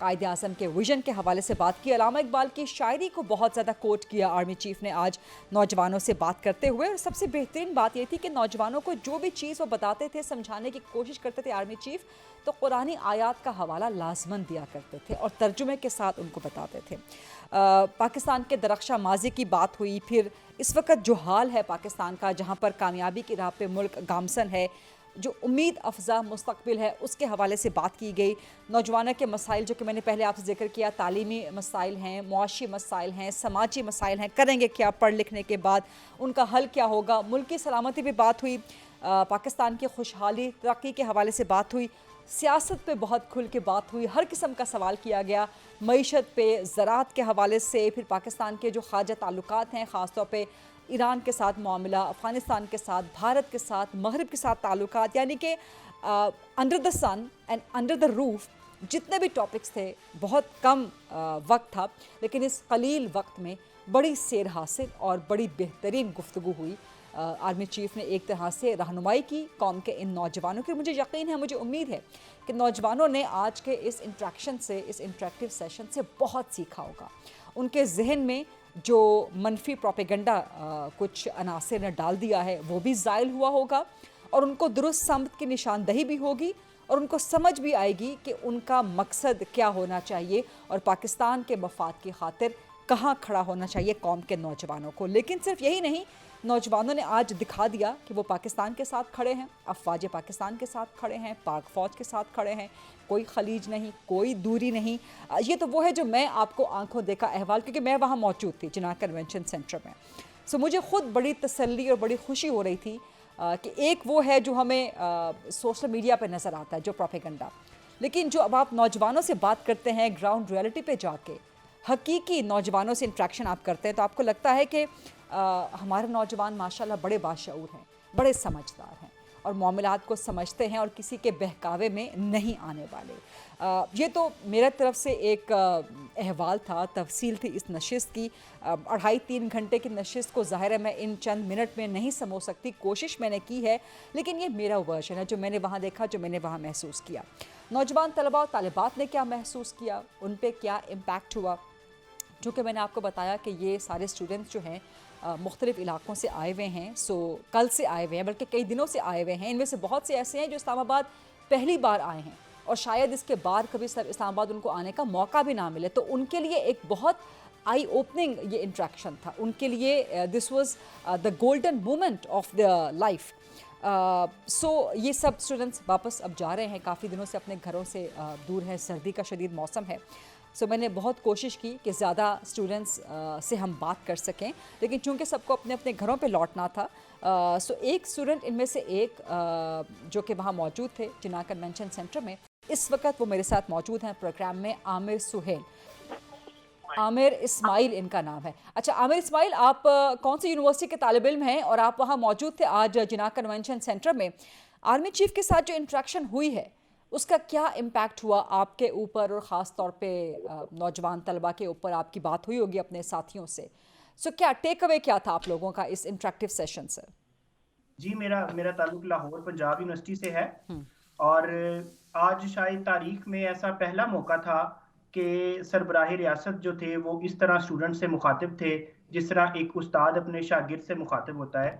قائد اعظم کے ویژن کے حوالے سے بات کی. علامہ اقبال کی شاعری کو بہت زیادہ کوٹ کیا آرمی چیف نے آج نوجوانوں سے بات کرتے ہوئے, اور سب سے بہترین بات یہ تھی کہ نوجوانوں کو جو بھی چیز وہ بتاتے تھے, سمجھانے کی کوشش کرتے تھے آرمی چیف, تو قرآنی آیات کا حوالہ لازماً دیا کرتے تھے اور ترجمے کے ساتھ ان کو بتاتے تھے. پاکستان کے درخشاں ماضی کی بات ہوئی, پھر اس وقت جو حال ہے پاکستان کا, جہاں پر کامیابی کی راہ پہ ملک گامزن ہے, جو امید افزا مستقبل ہے, اس کے حوالے سے بات کی گئی. نوجوانوں کے مسائل جو کہ میں نے پہلے آپ سے ذکر کیا, تعلیمی مسائل ہیں, معاشی مسائل ہیں, سماجی مسائل ہیں, کریں گے کیا پڑھ لکھنے کے بعد, ان کا حل کیا ہوگا, ملک کی سلامتی پہ بات ہوئی, پاکستان کی خوشحالی ترقی کے حوالے سے بات ہوئی, سیاست پہ بہت کھل کے بات ہوئی, ہر قسم کا سوال کیا گیا, معیشت پہ, زراعت کے حوالے سے, پھر پاکستان کے جو خارجہ تعلقات ہیں, خاص طور پہ ایران کے ساتھ معاملہ, افغانستان کے ساتھ, بھارت کے ساتھ, مغرب کے ساتھ تعلقات, یعنی کہ under the sun and under the roof جتنے بھی ٹاپکس تھے, بہت کم وقت تھا, لیکن اس قلیل وقت میں بڑی سیر حاصل اور بڑی بہترین گفتگو ہوئی. آرمی چیف نے ایک طرح سے رہنمائی کی قوم کے ان نوجوانوں کی. مجھے یقین ہے, مجھے امید ہے کہ نوجوانوں نے آج کے اس انٹریکشن سے, اس انٹریکٹیو سیشن سے بہت سیکھا ہوگا. ان کے ذہن میں جو منفی پروپیگنڈا کچھ عناصر نے ڈال دیا ہے وہ بھی زائل ہوا ہوگا, اور ان کو درست سمت کی نشاندہی بھی ہوگی, اور ان کو سمجھ بھی آئے گی کہ ان کا مقصد کیا ہونا چاہیے اور پاکستان کے مفاد کی خاطر کہاں کھڑا ہونا چاہیے قوم کے نوجوانوں کو. لیکن صرف یہی نہیں, نوجوانوں نے آج دکھا دیا کہ وہ پاکستان کے ساتھ کھڑے ہیں, افواج پاکستان کے ساتھ کھڑے ہیں, پاک فوج کے ساتھ کھڑے ہیں, کوئی خلیج نہیں, کوئی دوری نہیں. یہ تو وہ ہے جو میں آپ کو آنکھوں دیکھا احوال, کیونکہ میں وہاں موجود تھی جناح کنونشن سینٹر میں. مجھے خود بڑی تسلی اور بڑی خوشی ہو رہی تھی کہ ایک وہ ہے جو ہمیں سوشل میڈیا پہ نظر آتا ہے, جو پروپیگنڈا, لیکن جو اب آپ نوجوانوں سے بات کرتے ہیں, گراؤنڈ ریئلٹی پہ جا کے حقیقی نوجوانوں سے انٹریکشن آپ کرتے ہیں, تو آپ کو لگتا ہے کہ ہمارے نوجوان ماشاءاللہ بڑے باشعور ہیں, بڑے سمجھدار ہیں, اور معاملات کو سمجھتے ہیں, اور کسی کے بہکاوے میں نہیں آنے والے. یہ تو میرے طرف سے ایک احوال تھا, تفصیل تھی اس نشست کی. 2.5-3 گھنٹے کی نشست کو ظاہر ہے میں ان چند منٹ میں نہیں سمو سکتی, کوشش میں نے کی ہے, لیکن یہ میرا ورژن ہے جو میں نے وہاں دیکھا, جو میں نے وہاں محسوس کیا. نوجوان طلباء اور طالبات نے کیا محسوس کیا, ان پہ کیا امپیکٹ ہوا. چونکہ میں نے آپ کو بتایا کہ یہ سارے اسٹوڈنٹس جو ہیں مختلف علاقوں سے آئے ہوئے ہیں, کل سے آئے ہوئے ہیں, بلکہ کئی دنوں سے آئے ہوئے ہیں. ان میں سے بہت سے ایسے ہیں جو اسلام آباد پہلی بار آئے ہیں, اور شاید اس کے بعد کبھی اسلام آباد ان کو آنے کا موقع بھی نہ ملے. تو ان کے لیے ایک بہت آئی اوپننگ یہ انٹریکشن تھا. ان کے لیے this was the golden moment of the life. یہ سب اسٹوڈنٹس واپس اب جا رہے ہیں, کافی دنوں سے اپنے گھروں سے دور ہیں, سردی کا شدید موسم ہے. میں نے بہت کوشش کی کہ زیادہ اسٹوڈنٹس سے ہم بات کر سکیں, لیکن چونکہ سب کو اپنے اپنے گھروں پہ لوٹنا تھا, ایک اسٹوڈنٹ ان میں سے ایک جو کہ وہاں موجود تھے جناح کنونشن سینٹر میں, اس وقت وہ میرے ساتھ موجود ہیں پروگرام میں, عامر سہیل, عامر اسماعیل ان کا نام ہے. اچھا عامر اسماعیل, آپ کون سی یونیورسٹی کے طالب علم ہیں, اور آپ وہاں موجود تھے آج جناح کنونشن سینٹر میں. آرمی چیف کے ساتھ جو انٹریکشن ہوئی ہے اس کا کیا امپیکٹ ہوا آپ کے اوپر, اور خاص طور پہ نوجوان طلباء کے اوپر آپ کی بات ہوئی ہوگی اپنے ساتھیوں سے, کیا ٹیک اوے کیا تھا آپ لوگوں کا اس انٹریکٹیو سیشن سے؟ جی میرا تعلق لاہور پنجاب یونیورسٹی سے ہے, اور آج شاید تاریخ میں ایسا پہلا موقع تھا کہ سربراہ ریاست جو تھے وہ اس طرح اسٹوڈنٹ سے مخاطب تھے جس طرح ایک استاد اپنے شاگرد سے مخاطب ہوتا ہے.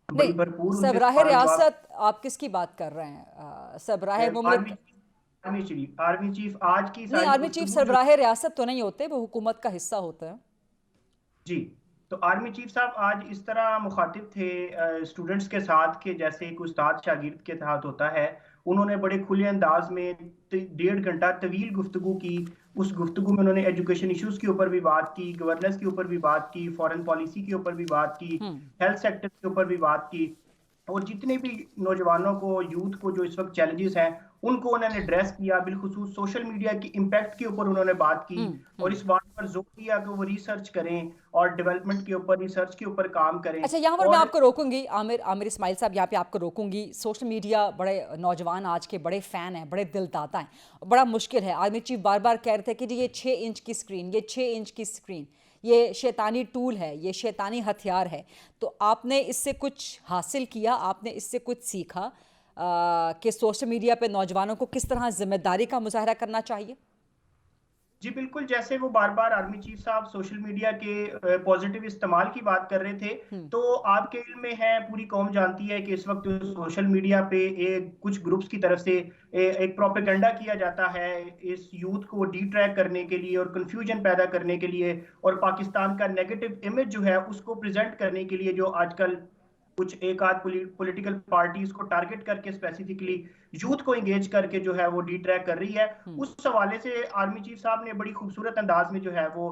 سربراہ ریاست آپ کس کی بات کر رہے ہیں؟ سربراہ مملکت, آرمی چیف آج کی نہیں, آرمی چیف سربراہ ریاست تو نہیں ہوتے, وہ حکومت کا حصہ ہوتا ہے. جی, تو آرمی چیف صاحب آج اس طرح مخاطب تھے اسٹوڈنٹس کے ساتھ کہ جیسے ایک استاد شاگرد کے ساتھ ہوتا ہے. انہوں نے بڑے کھلے انداز میں 1.5 گھنٹہ طویل گفتگو کی. اس گفتگو میں انہوں نے ایجوکیشن ایشوز کے اوپر بھی بات کی, گورننس کے اوپر بھی بات کی, فارن پالیسی کے اوپر بھی بات کی, ہیلتھ سیکٹر کے اوپر بھی بات کی, اور جتنے بھی نوجوانوں کو, یوتھ کو جو اس وقت چیلنجز ہیں ان کو انہوں نے ایڈریس کیا. بالخصوص سوشل میڈیا کی امپیکٹ کے اوپر انہوں نے بات کی, اور اس بات پر زور دیا کہ وہ ریسرچ کریں اور ڈیولپمنٹ کے اوپر, ریسرچ کے اوپر کام کریں. اچھا, یہاں پر میں آپ کو روکوں گی عامر اسماعیل صاحب, یہاں پہ آپ کو روکوں گی. سوشل میڈیا بڑے نوجوان آج کے بڑے فین ہیں, بڑے دل داتا ہیں, بڑا مشکل ہے. آرمی چیف بار بار کہہ رہے تھے کہ جی یہ 6 انچ کی اسکرین, یہ 6 انچ کی اسکرین, یہ شیطانی ٹول ہے, یہ شیطانی ہتھیار ہے. تو آپ نے اس سے کچھ حاصل کیا, آپ نے اس سے کچھ سیکھا کہ سوشل میڈیا پہ نوجوانوں کو کس طرح ذمہ داری کا مظاہرہ کرنا چاہیے؟ جی بالکل، جیسے وہ بار بار آرمی چیف صاحب سوشل میڈیا کے پازیٹیو استعمال کی بات کر رہے تھے، تو آپ کے علم میں ہے، پوری قوم جانتی ہے کہ اس وقت سوشل میڈیا پہ کچھ گروپس کی طرف سے ایک پروپیگنڈا کیا جاتا ہے اس یوتھ کو ڈی ٹریک کرنے کے لیے اور کنفیوژن پیدا کرنے کے لیے، اور پاکستان کا نیگیٹو امیج جو ہے اس کو پریزنٹ کرنے کے لیے جو آج کل کچھ ایک آدھ پولیٹیکل پارٹیز کو ٹارگٹ کر کے اسپیسیفکلی یوتھ کو انگیج کر کے جو ہے وہ ڈی ٹریک کر رہی ہے. اس حوالے سے آرمی چیف صاحب نے بڑی خوبصورت انداز میں جو ہے وہ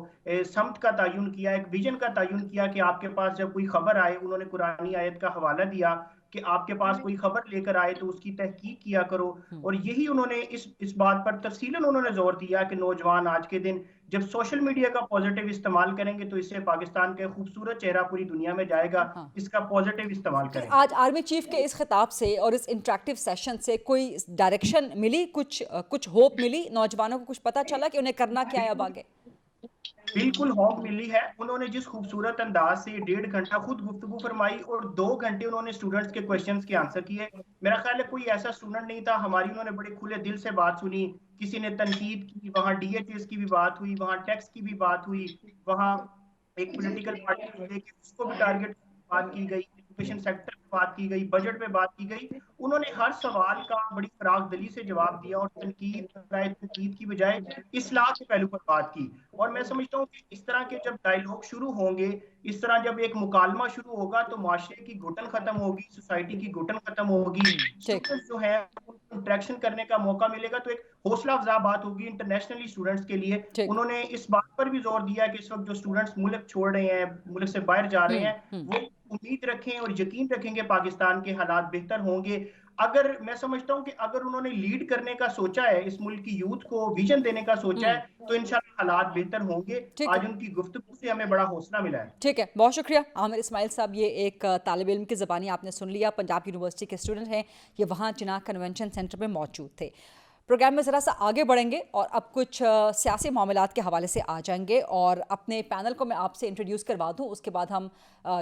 سمت کا تعین کیا، ایک ویژن کا تعین کیا کہ آپ کے پاس جب کوئی خبر آئے، انہوں نے قرآنی آیت کا حوالہ دیا کہ آپ کے پاس کوئی خبر لے کر آئے تو اس کی تحقیق کیا کرو. اور یہی انہوں نے اس بات پر تفصیلاً انہوں نے زور دیا کہ نوجوان آج کے دن جب سوشل میڈیا کا پازیٹیو استعمال کریں گے تو اس سے پاکستان کا خوبصورت چہرہ پوری دنیا میں جائے گا. اس کا پازیٹیو استعمال کریں. آج آرمی چیف کے اس خطاب سے اور اس انٹریکٹیو سیشن سے کوئی ڈائریکشن ملی، کچھ ہوپ ملی نوجوانوں کو، کچھ پتا چلا کہ انہیں کرنا کیا ہے اب آگے؟ بالکل ہوپ ملی ہے. انہوں نے جس خوبصورت انداز سے 1.5 گھنٹہ خود گفتگو فرمائی اور 2 گھنٹے انہوں نے اسٹوڈنٹس کے کویشچنز کے آنسر کیے. میرا خیال ہے کوئی ایسا اسٹوڈنٹ نہیں تھا، ہماری انہوں نے بڑے کھلے دل سے بات سنی. کسی نے تنقید کی، وہاں ڈی ایچ ایس کی بھی بات ہوئی، وہاں ٹیکس کی بھی بات ہوئی، وہاں ایک پولیٹیکل پارٹی اس کو بھی ٹارگٹ بات کی گئی، ایجوکیشن سیکٹر پہ بات کی گئی، بجٹ پہ بات کی گئی. انہوں نے ہر سوال کا بڑی فراخ دلی سے جواب دیا اور تنقید کی بجائے اصلاح کے پہلو پر بات کی. اور میں سمجھتا ہوں کہ اس طرح کے جب ڈائیلاگ شروع ہوں گے، اس طرح جب ایک مکالمہ شروع ہوگا تو معاشرے کی گھٹن ختم ہوگی، سوسائٹی کی گھٹن ختم ہوگی، اسٹوڈنٹس جو ہیں انٹریکشن کرنے کا موقع ملے گا، تو ایک حوصلہ افزا بات ہوگی انٹرنیشنلی اسٹوڈنٹس کے لیے. انہوں نے اس بات پر بھی زور دیا کہ اس وقت جو اسٹوڈنٹس ملک چھوڑ رہے ہیں، ملک سے باہر جا رہے ہیں، وہ امید رکھیں اور یقین رکھیں کہ پاکستان کے حالات بہتر ہوں گے. اگر میں سمجھتا ہوں کہ اگر انہوں نے لیڈ کرنے کا سوچا ہے، اس ملک کی یوتھ کو ویژن دینے کا سوچا ہے، تو انشاءاللہ حالات بہتر ہوں گے. آج ان کی گفتگو سے ہمیں بڑا حوصلہ ملا ہے. ٹھیک ہے، بہت شکریہ عامر اسماعیل صاحب. یہ ایک طالب علم کی زبانی آپ نے سن لیا، پنجاب یونیورسٹی کے اسٹوڈنٹ ہیں، یہ وہاں چناگ کنونشن سینٹر میں موجود تھے. پروگرام میں ذرا سا آگے بڑھیں گے اور اب کچھ سیاسی معاملات کے حوالے سے آ جائیں گے، اور اپنے پینل کو میں آپ سے انٹروڈیوس کروا دوں. اس کے بعد ہم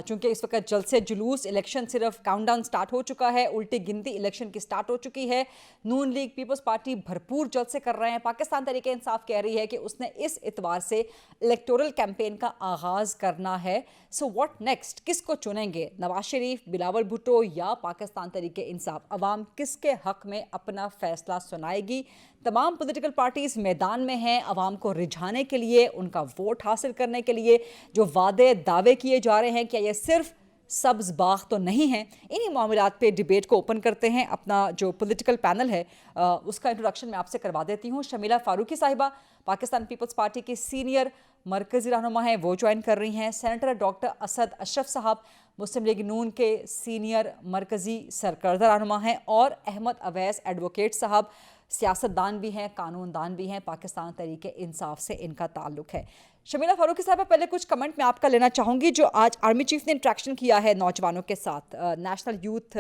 چونکہ اس وقت جلسے جلوس، الیکشن صرف کاؤنٹ ڈاؤن سٹارٹ ہو چکا ہے، الٹی گنتی الیکشن کی سٹارٹ ہو چکی ہے. نون لیگ، پیپلز پارٹی بھرپور جلسے کر رہے ہیں. پاکستان تحریک انصاف کہہ رہی ہے کہ اس نے اس اتوار سے الیکٹورل کیمپین کا آغاز کرنا ہے. So what next? کس کو چنیں گے، نواز شریف، بلاول بھٹو یا پاکستان تحریک انصاف؟ عوام کس کے حق میں اپنا فیصلہ سنائے گی؟ تمام پولیٹیکل پارٹیز میدان میں ہیں عوام کو رجھانے کے لیے، ان کا ووٹ حاصل کرنے کے لیے. جو وعدے دعوے کیے جا رہے ہیں، کیا یہ صرف سبز باغ تو نہیں ہیں؟ انہی معاملات پہ ڈیبیٹ کو اوپن کرتے ہیں. اپنا جو پولیٹیکل پینل ہے اس کا انٹروڈکشن میں آپ سے کروا دیتی ہوں. شمیلہ فاروقی صاحبہ پاکستان پیپلز پارٹی کی سینئر مرکزی رہنما ہیں، وہ جوائن کر رہی ہیں. سینیٹر ڈاکٹر اسد اشرف صاحب مسلم لیگ نون کے سینئر مرکزی سرکردہ رہنما ہیں. اور احمد اویس ایڈوکیٹ صاحب سیاست دان بھی ہیں، قانون دان بھی ہیں، پاکستان تحریک انصاف سے ان کا تعلق ہے. شمیلہ فاروقی صاحبہ، پہلے کچھ کمنٹ میں آپ کا لینا چاہوں گی. جو آج آرمی چیف نے انٹریکشن کیا ہے نوجوانوں کے ساتھ نیشنل یوتھ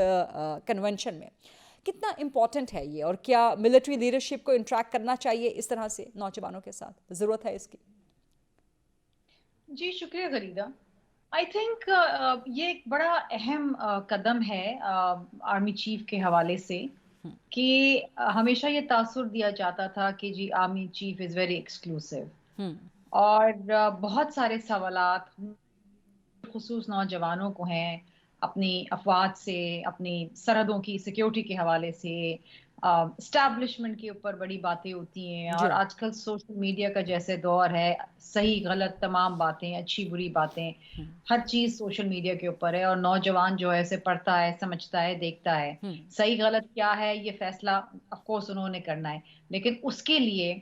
کنونشن میں، کتنا امپورٹنٹ ہے یہ، اور کیا ملٹری لیڈرشپ کو انٹریکٹ کرنا چاہیے اس طرح سے نوجوانوں کے ساتھ؟ ضرورت ہے اس کی؟ جی شکریہ غریدہ. آئی تھنک یہ ایک بڑا اہم قدم ہے آرمی چیف کے حوالے سے، کہ ہمیشہ یہ تاثر دیا جاتا تھا کہ جی army chief is very exclusive, اور بہت سارے سوالات خصوص نوجوانوں کو ہیں، اپنی افواج سے، اپنی سرحدوں کی سیکیورٹی کے حوالے سے، اسٹیبلشمنٹ کے اوپر بڑی باتیں ہوتی ہیں. اور آج کل سوشل میڈیا کا جیسے دور ہے، صحیح غلط تمام باتیں، اچھی بری باتیں، ہر چیز سوشل میڈیا کے اوپر ہے. اور نوجوان جو ہے اسے پڑھتا ہے، سمجھتا ہے، دیکھتا ہے. صحیح غلط کیا ہے یہ فیصلہ آف کورس انہوں نے کرنا ہے، لیکن اس کے لیے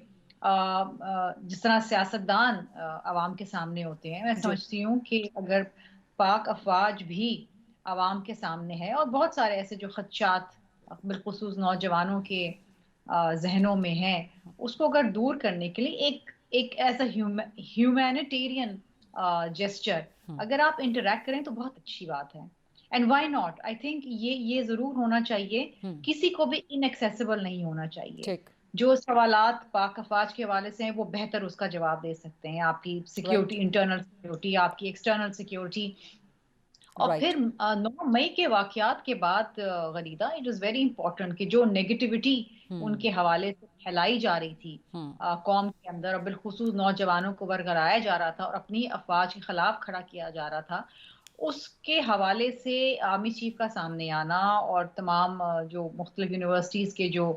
جس طرح سیاستدان عوام کے سامنے ہوتے ہیں، میں سمجھتی ہوں کہ اگر پاک افواج بھی عوام کے سامنے ہے، اور بہت سارے ایسے جو خدشات بالخصوص نوجوانوں کے ذہنوں میں ہیں، اس کو اگر دور کرنے کے لیے ایک ایز اے ہیومینیٹیرین جیسچر اگر آپ انٹریکٹ کریں تو بہت اچھی بات ہے. And why not? I think یہ ضرور ہونا چاہیے، کسی کو بھی انیکسیسیبل نہیں ہونا چاہیے. جو سوالات پاک افواج کے حوالے سے ہیں وہ بہتر اس کا جواب دے سکتے ہیں. آپ کی سیکیورٹی، انٹرنل سیکیورٹی، آپ کی ایکسٹرنل سیکیورٹی، اور پھر 9 مئی کے واقعات کے بعد Gharida it is very important کہ جو نیگیٹیوٹی ان کے حوالے سے پھیلائی جا رہی تھی قوم کے اندر اور بالخصوص نوجوانوں کو ورگلایا جا رہا تھا اور اپنی افواج کے خلاف کھڑا کیا جا رہا تھا، اس کے حوالے سے آرمی چیف کا سامنے آنا اور تمام جو مختلف یونیورسٹیز کے جو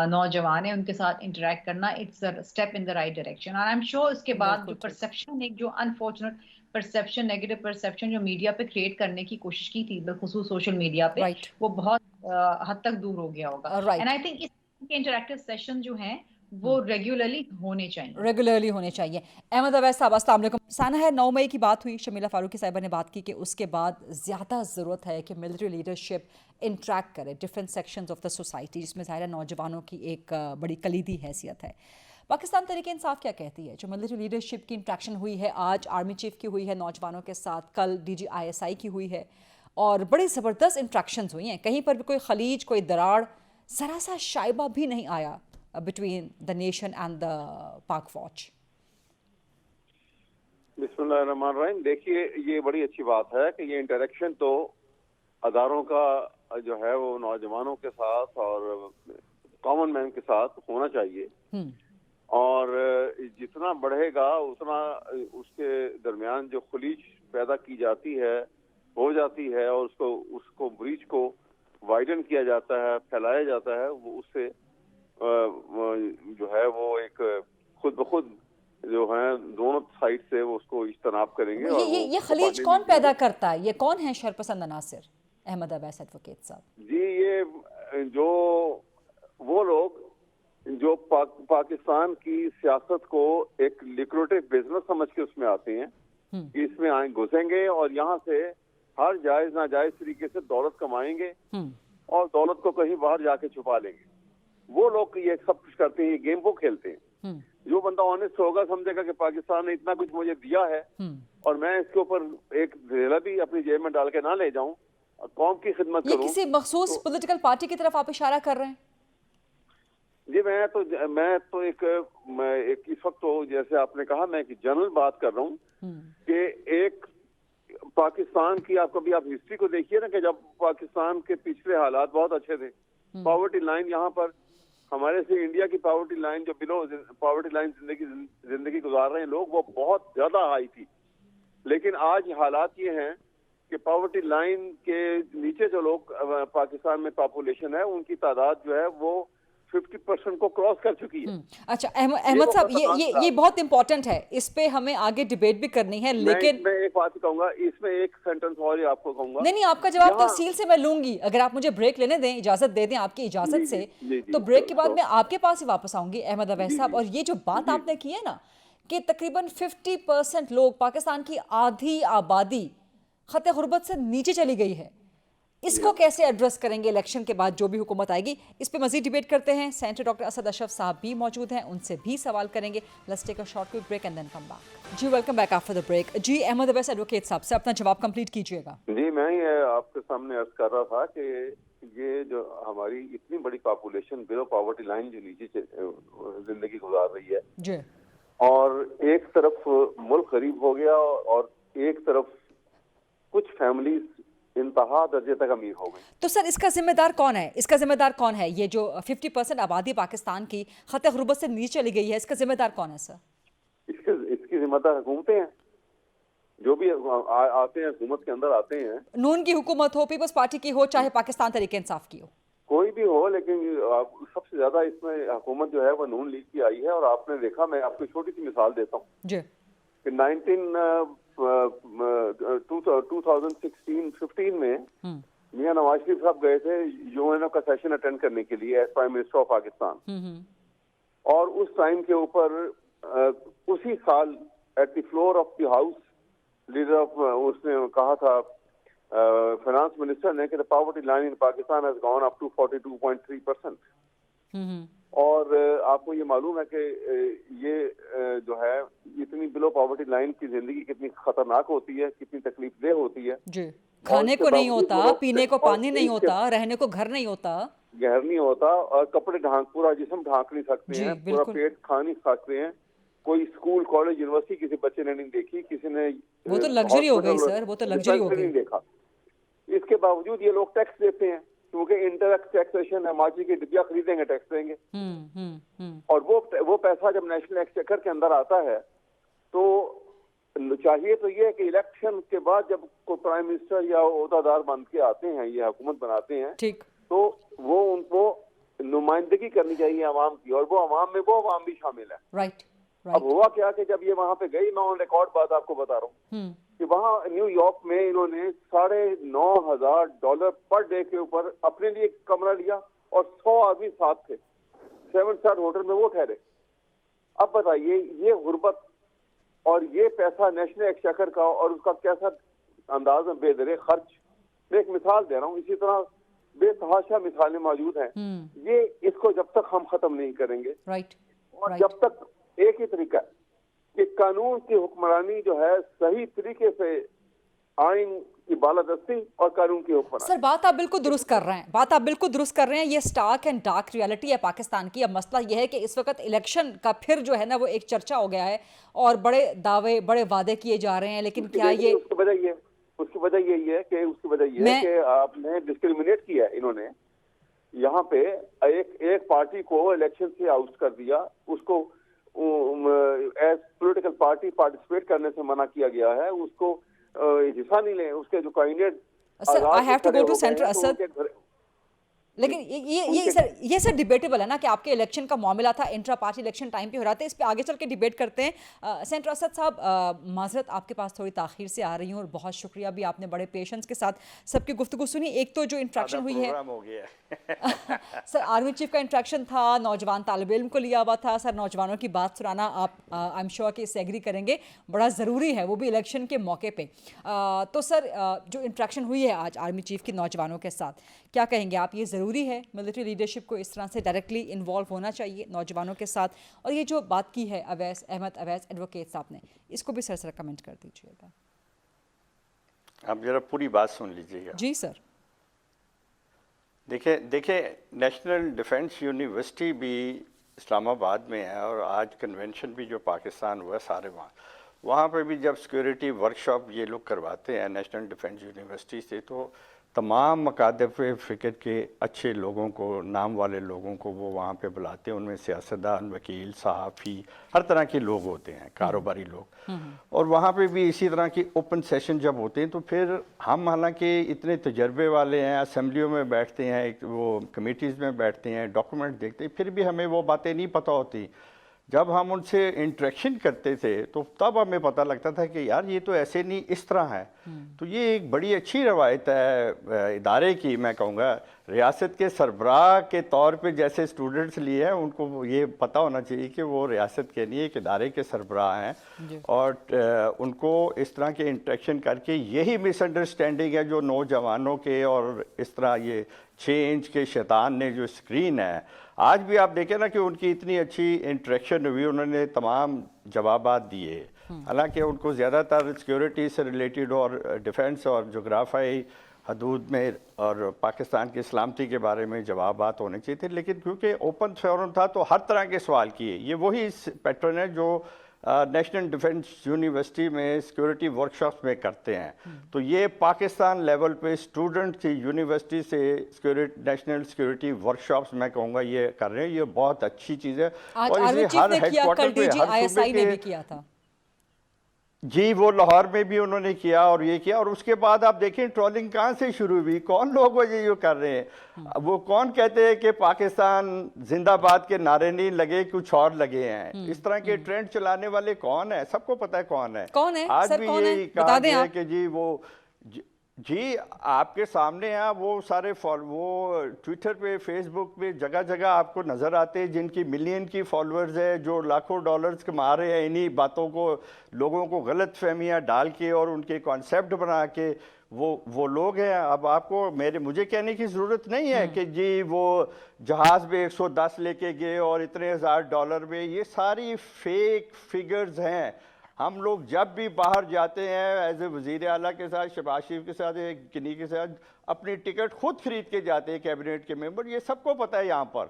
نوجوان ہیں ان کے ساتھ انٹریکٹ کرنا، it's a step in the right direction. اور آئی ایم شیور اس کے بعد جو پرسیپشن، ایک جو انفارچونیٹ پرسیپشن، نیگیٹو پرسیپشن جو میڈیا پہ کریٹ کرنے کی کوشش کی تھی بالخصوص سوشل میڈیا پہ، وہ بہت حد تک دور ہو گیا ہوگا. اینڈ آئی تھنک اس کے انٹریکٹیو سیشن جو ہیں وہ ریگولرلی ہونے چاہیے. احمد اویس صاحب السلام علیکم. سانحہ ہے 9 مئی کی بات ہوئی، شمیلہ فاروقی صاحبہ نے بات کی کہ اس کے بعد زیادہ ضرورت ہے کہ ملٹری لیڈرشپ انٹریکٹ کرے different sections of the society, جس میں ظاہر ہے نوجوانوں کی ایک بڑی کلیدی حیثیت ہے. پاکستان تحریک انصاف کیا کہتی ہے؟ جو ملٹری لیڈرشپ کی انٹریکشن ہوئی ہے، آج آرمی چیف کی ہوئی ہے نوجوانوں کے ساتھ، کل ڈی جی ISI کی ہوئی ہے، اور بڑی زبردست انٹریکشنز ہوئی ہیں، کہیں پر بھی کوئی خلیج، کوئی دراڑ، ذرا سا شائبہ بھی نہیں آیا between the nation and the Pak Fauj. بسم اللہ الرحمن الرحیم. دیکھیے یہ بڑی اچھی بات ہے کہ یہ انٹریکشن تو اداروں کا جو ہے وہ نوجوانوں کے ساتھ اور کامن مین کے ساتھ ہونا چاہیے، اور جتنا بڑھے گا اتنا اس کے درمیان جو خلیج پیدا کی جاتی ہے، ہو جاتی ہے، اور اس کو بریچ کو وائڈن کیا جاتا ہے، پھیلایا جاتا ہے، وہ اس سے جو ہے وہ ایک خود بخود جو ہے دونوں سائڈ سے وہ اس کو اجتناب کریں گے. یہ خلیج کون پیدا کرتا ہے؟ یہ کون ہے شرپسند عناصر؟ احمد اویس ایڈوکیٹ صاحب جی، یہ جو وہ لوگ جو پاکستان کی سیاست کو ایک لیکروٹیو بزنس سمجھ کے اس میں آتے ہیں کہ اس میں گھسیں گے اور یہاں سے ہر جائز ناجائز طریقے سے دولت کمائیں گے اور دولت کو کہیں باہر جا کے چھپا لیں گے، وہ لوگ یہ سب کچھ کرتے ہیں، یہ گیم کو کھیلتے ہیں. جو بندہ آنےسٹ ہوگا سمجھے گا کہ پاکستان نے اتنا کچھ مجھے دیا ہے اور میں اس کے اوپر ایک ڈھیلا بھی اپنی جیب میں ڈال کے نہ لے جاؤں، قوم کی خدمت کروں. یہ کسی مخصوص پولیٹیکل پارٹی کی طرف آپ اشارہ کر رہے ہیں؟ جی میں تو ایک اس وقت تو جیسے آپ نے کہا میں ایک جنرل بات کر رہا ہوں کہ ایک پاکستان کی آپ ہسٹری کو دیکھیے نا کہ جب پاکستان کے پچھلے حالات بہت اچھے تھے، پاورٹی لائن یہاں پر ہمارے سے انڈیا کی پاورٹی لائن جو بلو پاورٹی لائن زندگی گزار رہے ہیں لوگ، وہ بہت زیادہ ہائی تھی. لیکن آج حالات یہ ہیں کہ پاورٹی لائن کے نیچے جو لوگ پاکستان میں پاپولیشن ہے ان کی تعداد جو ہے وہ 50% کو کراس کر چکی ہے. اچھا احمد صاحب، یہ بہت امپورٹنٹ ہے، اس پہ ہمیں آگے ڈیبیٹ بھی کرنی ہے، لیکن میں ایک بات کہوں گا، اس میں ایک سینٹنس اور آپ کو کہوں گا. نہیں آپ کا جواب تفصیل سے میں لوں گی، اگر آپ مجھے بریک لینے دیں، اجازت دے دیں آپ کی اجازت سے، تو بریک کے بعد میں آپ کے پاس ہی واپس آؤں گی احمد اویس صاحب. اور یہ جو بات آپ نے کی ہے نا کہ تقریباً 50% لوگ، پاکستان کی آدھی آبادی خط غربت سے نیچے چلی گئی ہے، اس کو کیسے ایڈریس کریں گے الیکشن کے بعد جو بھی حکومت آئے گی؟ اس پہ مزید ڈیبیٹ کرتے ہیں. سینیٹر ڈاکٹر اسد اشرف صاحب بھی موجود ہیں، ان سے بھی سوال کریں گے. Let's take a short quick break and then come back. جی welcome back after the break. جی احمد اویس ایڈوکیٹ صاحب سے اپنا جواب کمپلیٹ کیجیے گا. جی میں یہ آپ کے سامنے عرض کر رہا تھا کہ یہ جو ہماری اتنی بڑی پاپولیشن بلو پاورٹی لائن جو نیچے زندگی گزار رہی ہے جی، اور ایک طرف ملک غریب ہو گیا اور ایک طرف کچھ فیملیز انتہا درجے تک امیر ہو گئی، تو سر اس کا ذمہ دار کون ہے؟ اس کا ذمہ دار کون ہے؟ یہ جو 50% آبادی پاکستان کی خط غربت سے نیچے چلی گئی ہے، اس کا ذمہ دار کون ہے سر؟ اس کی ذمہ دار حکومتیں ہیں، جو بھی آتے ہیں حکومت کے اندر آتے ہیں، نون کی حکومت ہو، پیپلز پارٹی کی ہو، چاہے پاکستان تحریک انصاف کی ہو، کوئی بھی ہو، لیکن سب سے زیادہ اس میں حکومت جو ہے وہ نون لیگ کی آئی ہے. اور آپ نے دیکھا، میں آپ کو چھوٹی سی مثال دیتا ہوں جی، کہ 2015 میں میاں نواز شریف صاحب گئے تھے UN کا سیشن اٹینڈ کرنے کے لیے as prime minister of Pakistan, اور اس ٹائم کے اوپر اسی سال at the floor of the house leader of اس نے کہا تھا فائنانس منسٹر نے کہ the poverty line in Pakistan has gone up to 42.3%. اور آپ کو یہ معلوم ہے کہ یہ جو ہے اتنی بلو پاورٹی لائن کی زندگی کتنی خطرناک ہوتی ہے، کتنی تکلیف دہ ہوتی ہے. جی، کھانے کو نہیں ہوتا، پینے کو پانی نہیں ہوتا، رہنے کو گھر نہیں ہوتا، اور کپڑے پورا جسم ڈھانک نہیں سکتے ہیں، پورا پیٹ کھا نہیں سکتے ہیں، کوئی اسکول کالج یونیورسٹی کسی بچے نے نہیں دیکھی, کسی نے وہ تو لگژری ہو گئی سر, وہ تو لگژری ہو گئی. نہیں دیکھا. اس کے باوجود یہ لوگ ٹیکس دیتے ہیں کیونکہ انڈائریکٹ ٹیکسیشن ہے, ماچی کی ڈبیا خریدیں گے ٹیکس دیں گے. اور وہ پیسہ جب نیشنل ایکسچیکر کے اندر آتا ہے تو چاہیے تو یہ ہے کہ الیکشن کے بعد جب کوئی پرائم منسٹر یا عہدہ دار بن کے آتے ہیں یا حکومت بناتے ہیں تو وہ ان کو نمائندگی کرنی چاہیے عوام کی, اور وہ عوام بھی شامل ہے. رائٹ. اب ہوا کیا کہ جب یہ وہاں پہ گئی, میں آن ریکارڈ بات آپ کو بتا رہا ہوں کہ وہاں نیو یارک میں انہوں نے $9,500 پر ڈے کے اوپر اپنے لیے کمرہ لیا اور 100 آدمی ساتھ تھے, 7 اسٹار ہوٹل میں وہ ٹھہرے. اب بتائیے یہ غربت اور یہ پیسہ نیشنل ایکسچیکر کا اور اس کا کیسا انداز میں بے درے خرچ. میں ایک مثال دے رہا ہوں, اسی طرح بے تحاشا مثالیں موجود ہیں. یہ اس کو جب تک ہم ختم نہیں کریں گے اور جب تک ایک ہی طریقہ ہے کہ قانون کی حکمرانی جو ہے صحیح طریقے سے, آئین کی بالادستی اور قانون کی حکمرانی. سر بات آپ بالکل درست کر رہے ہیں, یہ سٹارک اینڈ ڈارک ریالٹی ہے پاکستان کی. اب مسئلہ یہ ہے کہ اس وقت الیکشن کا پھر جو ہے نا وہ ایک چرچا ہو گیا ہے اور بڑے دعوے بڑے وعدے کیے جا رہے ہیں, لیکن کیا یہ اس کی وجہ یہی ہے کہ آپ نے ڈسکریمنیٹ کیا ہے. انہوں نے یہاں پہ ایک پارٹی کو الیکشن سے آؤٹ کر دیا, اس کو ایز پولیٹیکل پارٹی پارٹیسپیٹ کرنے سے منع کیا گیا ہے, اس کو حصہ نہیں لیں. اس کے جو candidate sir I have to go to centre Asad, لیکن یہ سر ڈیبیٹیبل ہے نا کہ آپ کے الیکشن کا معاملہ تھا, انٹرا پارٹی الیکشن ٹائم پہ ہو رہا تھا, اس پہ آگے چل کے ڈیبیٹ کرتے ہیں. سینٹر اسد صاحب, معذرت آپ کے پاس تھوڑی تاخیر سے آ رہی ہوں اور بہت شکریہ, بھی آپ نے بڑے پیشنس کے ساتھ سب کی گفتگو سنی. ایک تو جو انٹریکشن ہوئی ہے سر آرمی چیف کا انٹریکشن تھا, نوجوان طالب علم کو لیا ہوا تھا. سر نوجوانوں کی بات سنانا آپ آئی ایم شیور کہ اس سے ایگری کریں گے بڑا ضروری ہے, وہ بھی الیکشن کے موقع پہ. تو سر جو انٹریکشن ہوئی ہے آج آرمی چیف کی نوجوانوں کے ساتھ, کیا کہیں گے آپ؟ یہ ضروری ہے ملٹری لیڈرشپ کو اس طرح سے ڈائریکٹلی انوالو ہونا چاہیے نوجوانوں کے ساتھ؟ اور یہ جو بات کی ہے احمد اویس ایڈوکیٹ صاحب نے, اس کو بھی سر کمنٹ کر دیجیے گا. آپ ذرا پوری بات سن لیجیے گا. جی سر. دیکھیں نیشنل ڈیفنس یونیورسٹی بھی اسلام آباد میں ہے, اور آج کنونشن بھی جو پاکستان ہوا ہے سارے وہاں پہ بھی جب سیکورٹی ورکشاپ یہ لوگ کرواتے ہیں نیشنل ڈیفنس یونیورسٹی سے, تو تمام مکاتب فکر کے اچھے لوگوں کو, نام والے لوگوں کو وہ وہاں پہ بلاتے ہیں. ان میں سیاستدان, وکیل, صحافی, ہر طرح کے لوگ ہوتے ہیں, کاروباری لوگ. اور وہاں پہ بھی اسی طرح کی اوپن سیشن جب ہوتے ہیں تو پھر ہم حالانکہ اتنے تجربے والے ہیں, اسمبلیوں میں بیٹھتے ہیں, وہ کمیٹیز میں بیٹھتے ہیں, ڈاکومنٹ دیکھتے ہیں, پھر بھی ہمیں وہ باتیں نہیں پتہ ہوتی. جب ہم ان سے انٹریکشن کرتے تھے تو تب ہمیں پتہ لگتا تھا کہ یار یہ تو ایسے نہیں, اس طرح ہے. تو یہ ایک بڑی اچھی روایت ہے ادارے کی. میں کہوں گا ریاست کے سربراہ کے طور پہ جیسے اسٹوڈنٹس لیے ہیں, ان کو یہ پتہ ہونا چاہیے کہ وہ ریاست کے نہیں ایک ادارے کے سربراہ ہیں, اور ان کو اس طرح کے انٹریکشن کر کے یہی مس انڈرسٹینڈنگ ہے جو نوجوانوں کے, اور اس طرح یہ 6 انچ کے شیطان نے جو اسکرین ہے. آج بھی آپ دیکھیں نا کہ ان کی اتنی اچھی انٹریکشن ہوئی, انہوں نے تمام جوابات دیے. حالانکہ ان کو زیادہ تر سیکورٹی سے ریلیٹڈ اور ڈیفنس اور جغرافیائی حدود میں اور پاکستان کی سلامتی کے بارے میں جوابات ہونے چاہیے تھے, لیکن کیونکہ اوپن فورم تھا تو ہر طرح کے سوال کیے. یہ وہی پیٹرن ہے جو نیشنل ڈیفنس یونیورسٹی میں سیکورٹی ورکشاپس میں کرتے ہیں. تو یہ پاکستان لیول پہ اسٹوڈنٹ کی یونیورسٹی سے نیشنل سیکورٹی ورکشاپس میں کہوں گا یہ کر رہے ہیں, یہ بہت اچھی چیز ہے. اور اسے ہر ہیڈ کوارٹر پہ, ہر صوبے کے, جی وہ لاہور میں بھی انہوں نے کیا اور یہ کیا. اور اس کے بعد آپ دیکھیں ٹرولنگ کہاں سے شروع ہوئی, کون لوگ وہ یہ کر رہے ہیں, وہ کون کہتے ہیں کہ پاکستان زندہ باد کے نعرے نہیں لگے, کچھ اور لگے ہیں. اس طرح کے ٹرینڈ چلانے والے کون ہیں, سب کو پتہ ہے کون ہے. آج بھی یہ کہا گیا کہ جی وہ جی آپ کے سامنے ہیں, وہ سارے وہ ٹویٹر پہ, فیس بک پہ جگہ جگہ آپ کو نظر آتے ہیں جن کی ملین کی فالوورز ہے, جو لاکھوں ڈالرز کما رہے ہیں انہی باتوں کو, لوگوں کو غلط فہمیاں ڈال کے اور ان کے کانسیپٹ بنا کے. وہ لوگ ہیں. اب آپ کو مجھے کہنے کی ضرورت نہیں ہے کہ جی وہ جہاز میں 110 لے کے گئے اور اتنے $1000 میں, یہ ساری فیک فگرز ہیں. ہم لوگ جب بھی باہر جاتے ہیں ایز اے وزیر اعلیٰ کے ساتھ, شہباز شریف کے ساتھ, کنی کے ساتھ, اپنی ٹکٹ خود خرید کے جاتے ہیں, کیبنٹ کے ممبر, یہ سب کو پتہ ہے یہاں پر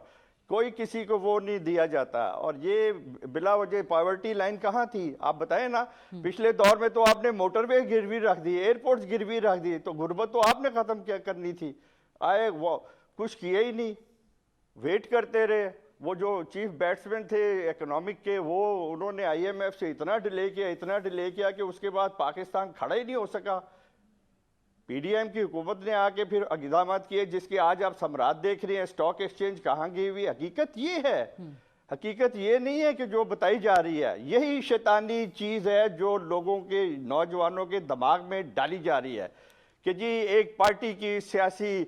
کوئی کسی کو وہ نہیں دیا جاتا. اور یہ بلا وجہ پاورٹی لائن کہاں تھی آپ بتائیں نا. پچھلے دور میں تو آپ نے موٹر وے گروی رکھ دی, ایئرپورٹس گروی رکھ دی, تو غربت تو آپ نے ختم کیا کرنی تھی. آئے وہ کچھ کیا ہی نہیں, ویٹ کرتے رہے. وہ جو چیف بیٹسمین تھے اکنامک کے, وہ انہوں نے آئی ایم ایف سے اتنا ڈیلے کیا کہ اس کے بعد پاکستان کھڑا ہی نہیں ہو سکا. پی ڈی ایم کی حکومت نے آ کے پھر اقدامات کیے جس کے آج آپ ثمرات دیکھ رہے ہیں. اسٹاک ایکسچینج کہاں گئی ہوئی. حقیقت یہ ہے, حقیقت یہ نہیں ہے کہ جو بتائی جا رہی ہے. یہی شیطانی چیز ہے جو لوگوں کے, نوجوانوں کے دماغ میں ڈالی جا رہی ہے کہ جی ایک پارٹی کی سیاسی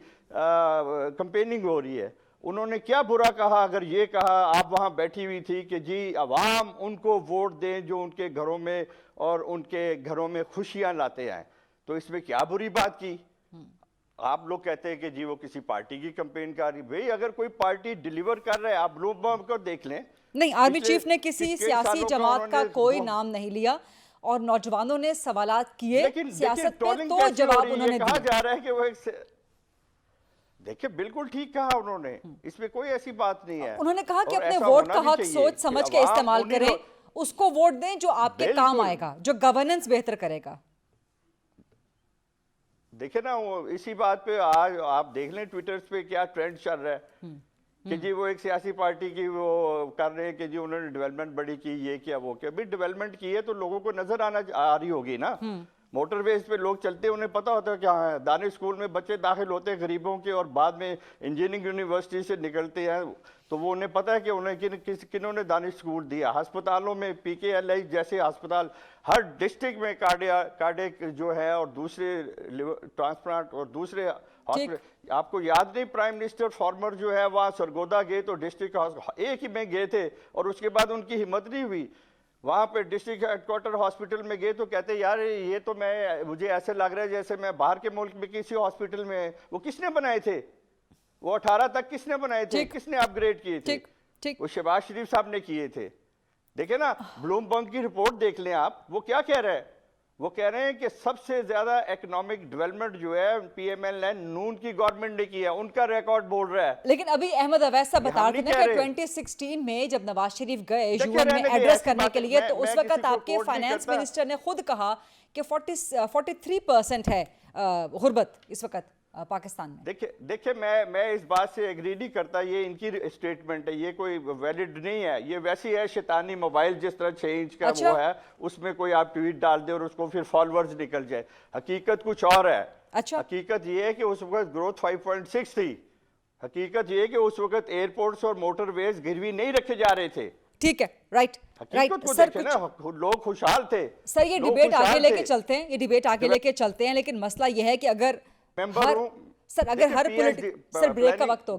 کمپیننگ ہو رہی ہے. انہوں نے کیا برا کہا اگر یہ کہا, آپ وہاں بیٹھی ہوئی تھی کہ جی عوام ان کو ووٹ دیں جو ان کے گھروں میں اور ان کے گھروں میں خوشیاں لاتے ہیں, تو اس میں کیا بری بات کی. آپ لوگ کہتے ہیں کہ جی وہ کسی پارٹی کی کمپین کر رہی. بھئی اگر کوئی پارٹی ڈیلیور کر رہا ہے, آپ لوگ کو دیکھ لیں. نہیں, آرمی چیف نے کسی سیاسی جماعت کا کوئی نام نہیں لیا اور نوجوانوں نے سوالات کیے سیاست پہ, تو جواب انہوں نے کہا جا رہا ہے کہ وہ ایک دیکھیں بالکل ٹھیک کہا انہوں نے, اس میں کوئی ایسی بات نہیں ہے. انہوں نے کہا کہ اپنے ووٹ کا حق سوچ سمجھ کے استعمال کریں, اس کو ووٹ دیں جو آپ کے کام آئے گا, جو گورننس بہتر کرے گا. دیکھیں نا اسی بات پہ آج آپ دیکھ لیں ٹویٹرز پہ کیا ٹرینڈ چل رہا ہے کہ جی وہ ایک سیاسی پارٹی کی وہ کر رہے ہیں کہ جی انہوں نے ڈیولپمنٹ بڑی کی, یہ کیا وہ کیا. بھی ڈیولپمنٹ کی ہے تو لوگوں کو نظر آ رہی ہوگی نا. موٹر ویز پہ لوگ چلتے ہیں, انہیں پتہ ہوتا ہے کیا ہے. دانش اسکول میں بچے داخل ہوتے ہیں غریبوں کے اور بعد میں انجینئرنگ یونیورسٹی سے نکلتے ہیں, تو وہ انہیں پتہ ہے کہ انہیں کنہوں نے دانش اسکول دیا. ہسپتالوں میں پی کے ایل آئی جیسے ہسپتال ہر ڈسٹرکٹ میں کارڈیک جو ہے اور دوسرے ٹرانسپلانٹ اور دوسرے ہاسپٹل. آپ کو یاد نہیں پرائم منسٹر فارمر جو ہے وہاں سرگودا گئے تو ڈسٹرکٹ ایک ہی میں گئے تھے اور اس کے بعد ان کی ہمت نہیں ہوئی. وہاں پہ ڈسٹرکٹ ہیڈ کوارٹر ہاسپٹل میں گئے تو کہتے یار یہ تو مجھے ایسے لگ رہا ہے جیسے میں باہر کے ملک میں کسی ہاسپٹل میں. وہ کس نے بنائے تھے, وہ 18 تک کس نے بنائے تھے, کس نے اپ گریڈ کیے تھے؟ وہ شہباز شریف صاحب نے کیے تھے. دیکھیں نا بلوم برگ کی رپورٹ دیکھ لیں آپ, وہ کیا کہہ رہے ہیں. وہ کہہ رہے ہیں کہ سب سے زیادہ اکنامک ڈیولپمنٹ جو ہے پی ایم ایل این نون کی گورنمنٹ نے کیا, ان کا ریکارڈ بول رہا ہے. لیکن ابھی احمد اویس صاحب بتا رہے ہیں کہ 2016 میں جب نواز شریف گئے یو این میں ایڈریس کرنے کے لیے تو اس وقت آپ کے فائنانس منسٹر نے خود کہا کہ 43% ہے غربت اس وقت پاکستان میں. دیکھیں میں اس بات سے ایگری نہیں کرتا, یہ ان کی اسٹیٹمنٹ ہے, یہ کوئی ویلڈ نہیں ہے. یہ ویسی ہے شیطانی موبائل جس طرح 6 انچ کا وہ ہے, اس میں کوئی آپ ٹویٹ ڈال دیں اور اس کو پھر فالورز نکل جائے. حقیقت کچھ اور ہے. حقیقت یہ ہے کہ اس وقت گروتھ 5.6 تھی. حقیقت یہ ہے کہ اس وقت ایئرپورٹس اور موٹر ویز گروی نہیں رکھے جا رہے تھے. ٹھیک ہے, رائٹ حقیقت کو دیکھیں نا, لوگ خوشحال تھے. سر یہ ڈیبیٹ آگے لے کے چلتے ہیں, یہ ڈیبیٹ آگے لے کے چلتے ہیں, لیکن مسئلہ یہ ہے کہ اگر بریک کا وقت ہو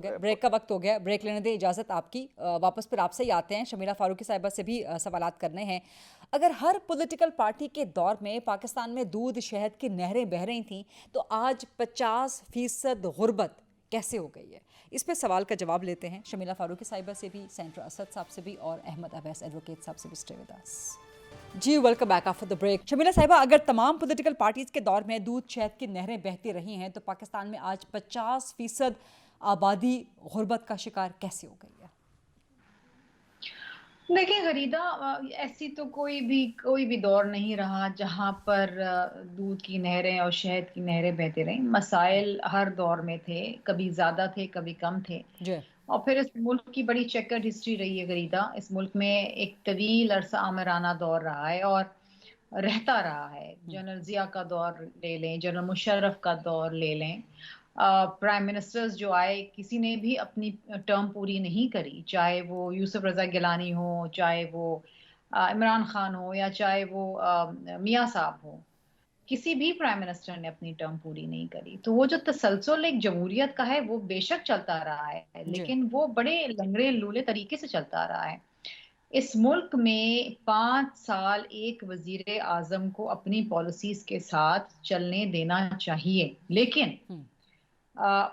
گیا, بریک لینے دیں, اجازت آپ کی. واپس پھر آپ سے ہی آتے ہیں, شمیلہ فاروقی صاحبہ سے بھی سوالات کرنے ہیں. اگر ہر پولیٹیکل پارٹی کے دور میں پاکستان میں دودھ شہد کی نہریں بہہ رہی تھیں تو آج 50% غربت کیسے ہو گئی ہے؟ اس پہ سوال کا جواب لیتے ہیں شمیلہ فاروقی صاحبہ سے بھی, سینٹر اسد صاحب سے بھی, اور احمد اویس ایڈوکیٹ صاحب سے بھی. Stay with us. جی welcome back after the break. Shamila صاحبہ, اگر تمام پولیٹیکل پارٹیز کے دور میں دودھ شہد کی نہریں بہتی رہی ہیں تو پاکستان میں آج 50% آبادی غربت کا شکار کیسے ہو گئی ہے؟ دیکھیں غریدہ, ایسی تو کوئی بھی دور نہیں رہا جہاں پر دودھ کی نہریں اور شہد کی نہریں بہتے رہیں. مسائل ہر دور میں تھے, کبھی زیادہ تھے کبھی کم تھے. اور پھر اس ملک کی بڑی چیکرڈ ہسٹری رہی ہے غریدہ. اس ملک میں ایک طویل عرصہ آمرانہ دور رہا ہے اور رہتا رہا ہے. جنرل ضیاء کا دور لے لیں, جنرل مشرف کا دور لے لیں, پرائم منسٹرز جو آئے کسی نے بھی اپنی ٹرم پوری نہیں کری, چاہے وہ یوسف رضا گیلانی ہو, چاہے وہ عمران خان ہو, یا چاہے وہ میاں صاحب ہو. کسی بھی پرائم منسٹر نے اپنی ٹرم پوری نہیں کری. تو وہ جو تسلسل ایک جمہوریت کا ہے وہ بے شک چلتا رہا ہے, لیکن وہ بڑے لنگڑے لولے طریقے سے چلتا رہا ہے. اس ملک میں 5 سال ایک وزیر اعظم کو اپنی پالیسیز کے ساتھ چلنے دینا چاہیے, لیکن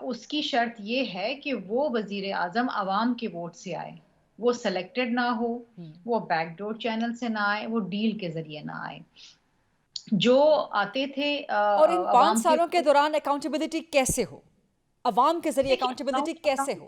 اس کی شرط یہ ہے کہ وہ وزیر اعظم عوام کے ووٹ سے آئے, وہ سلیکٹڈ نہ ہو, وہ بیک ڈور چینل سے نہ آئے, وہ ڈیل کے ذریعے نہ آئے. جو آتے تھے اور ان 5 سالوں کے دوران اکاؤنٹیبلٹی کیسے ہو, عوام کے ذریعے اکاؤنٹیبلٹی کیسے ہو؟